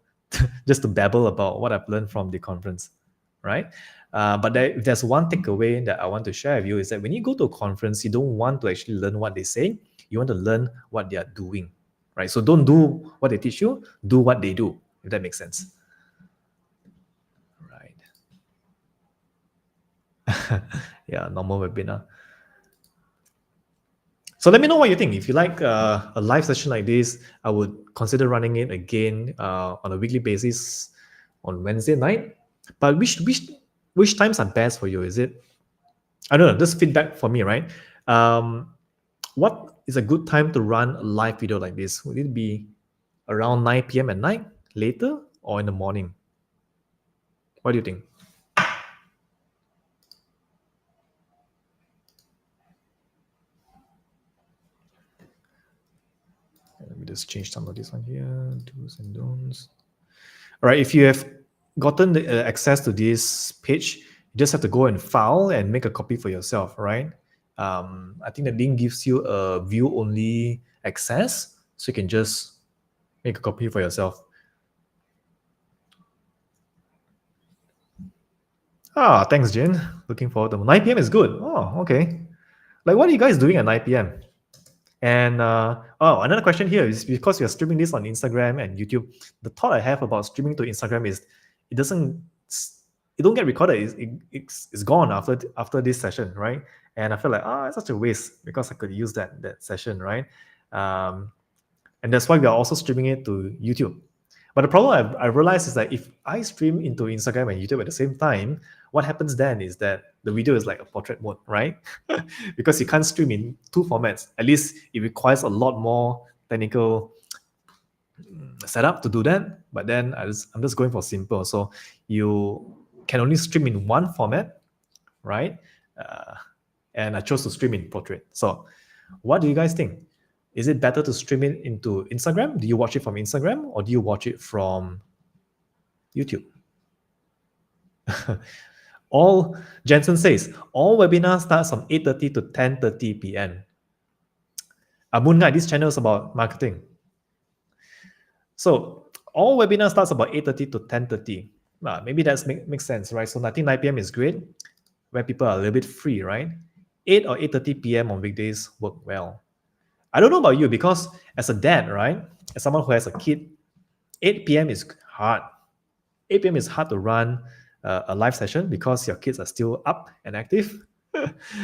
just to babble about what I've learned from the conference, right? But if there's one takeaway that I want to share with you, is that when you go to a conference, you don't want to actually learn what they say. You want to learn what they are doing, right? So don't do what they teach you, do what they do, if that makes sense. Right. Yeah, normal webinar. So let me know what you think. If you like a live session like this, I would consider running it again on a weekly basis on Wednesday night. But which times are best for you? Is it, I don't know, just feedback for me, right? What is a good time to run a live video like this? Would it be around 9 p.m. at night, later, or in the morning? What do you think? Let me just change some of this one here. Do's and don'ts. All right, if you have gotten the, access to this page, you just have to go and file and make a copy for yourself, right? I think the link gives you a view-only access, so you can just make a copy for yourself. Ah, thanks, Jin. Looking forward to 9 p.m. is good. Oh, okay. Like, what are you guys doing at 9 p.m.? And another question here is, because you're streaming this on Instagram and YouTube, the thought I have about streaming to Instagram is it don't get recorded. It's gone after this session, right? And I feel like, it's such a waste, because I could use that session, right? And that's why we are also streaming it to YouTube. But the problem I realized is that if I stream into Instagram and YouTube at the same time, What happens then is that the video is like a portrait mode, right? Because you can't stream in two formats. At least it requires a lot more technical setup to do that. But then I'm just going for simple. So you can only stream in one format, right? And I chose to stream in portrait. So what do you guys think? Is it better to stream it into Instagram? Do you watch it from Instagram or do you watch it from YouTube? Jensen says, all webinars starts from 8:30 to 10:30 p.m. Moon Knight, this channel is about marketing. So all webinars starts about 8:30 to 10:30. Maybe that makes sense, right? So I think 9 p.m. is great, where people are a little bit free, right? 8 or 8:30 p.m. on weekdays work well. I don't know about you, because as a dad, right, as someone who has a kid, 8 p.m. is hard. 8 p.m. is hard to run a live session because your kids are still up and active.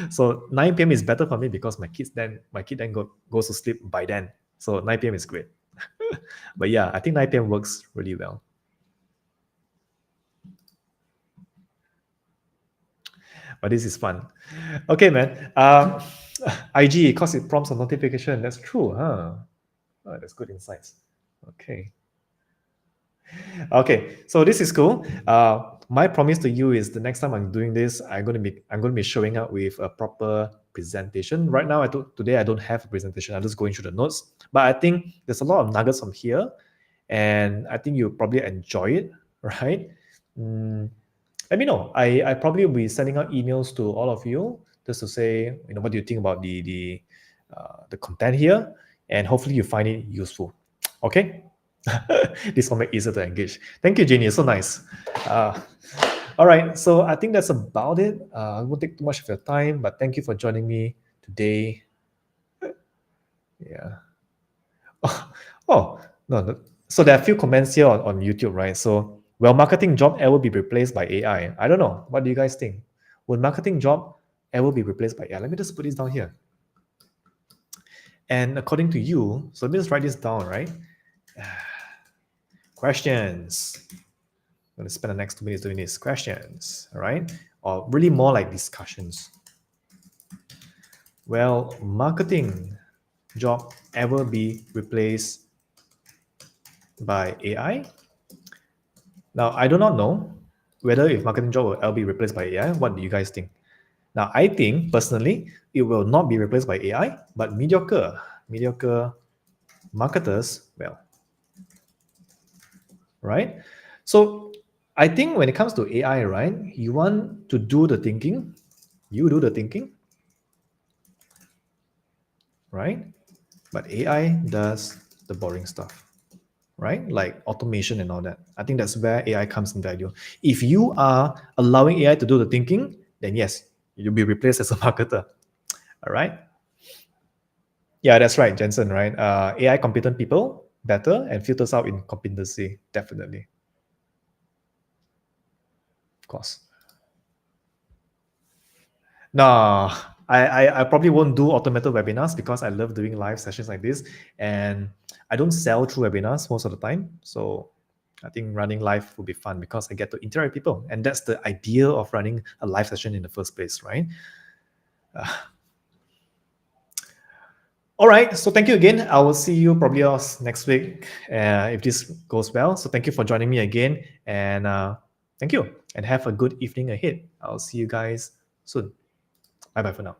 So 9 p.m. is better for me because my kid then goes to sleep by then. So 9 p.m. is great. But yeah, I think 9 p.m. works really well. But this is fun. Okay, man. IG, because it prompts a notification. That's true, huh? Oh, that's good insights. Okay. Okay, so this is cool. My promise to you is the next time I'm doing this, I'm going to be showing up with a proper presentation. Right now, today I don't have a presentation. I'm just going through the notes. But I think there's a lot of nuggets from here, and I think you'll probably enjoy it, right? Let me know. I probably will be sending out emails to all of you just to say, what do you think about the content here, and hopefully you find it useful. Okay. This will make it easier to engage. Thank you, Jenny. It's so nice. All right. So I think that's about it. I won't take too much of your time, but thank you for joining me today. Yeah. Oh, no. So there are a few comments here on YouTube, right? So, will marketing job ever be replaced by AI? I don't know. What do you guys think? Will marketing job ever be replaced by AI? Let me just put this down here. And according to you, so let me just write this down, right? Questions. I'm going to spend the next 2 minutes doing this. Questions, all right? Or really more like discussions. Will marketing job ever be replaced by AI? Now, I do not know whether if marketing job will ever be replaced by AI. What do you guys think? Now, I think personally, it will not be replaced by AI, but mediocre marketers, well, right? So I think when it comes to AI, right, you want to do the thinking, you do the thinking, right? But AI does the boring stuff, right? Like automation and all that. I think that's where AI comes in value. If you are allowing AI to do the thinking, then yes, you'll be replaced as a marketer. All right. Yeah, that's right, Jensen, right? AI competent people better and filters out incompetency, definitely. Of course. No, I probably won't do automated webinars because I love doing live sessions like this, and I don't sell through webinars most of the time. So I think running live will be fun because I get to interact with people, and that's the idea of running a live session in the first place, right? All right, so thank you again. I will see you probably next week if this goes well. So thank you for joining me again, and thank you, and have a good evening ahead. I'll see you guys soon. Bye-bye for now.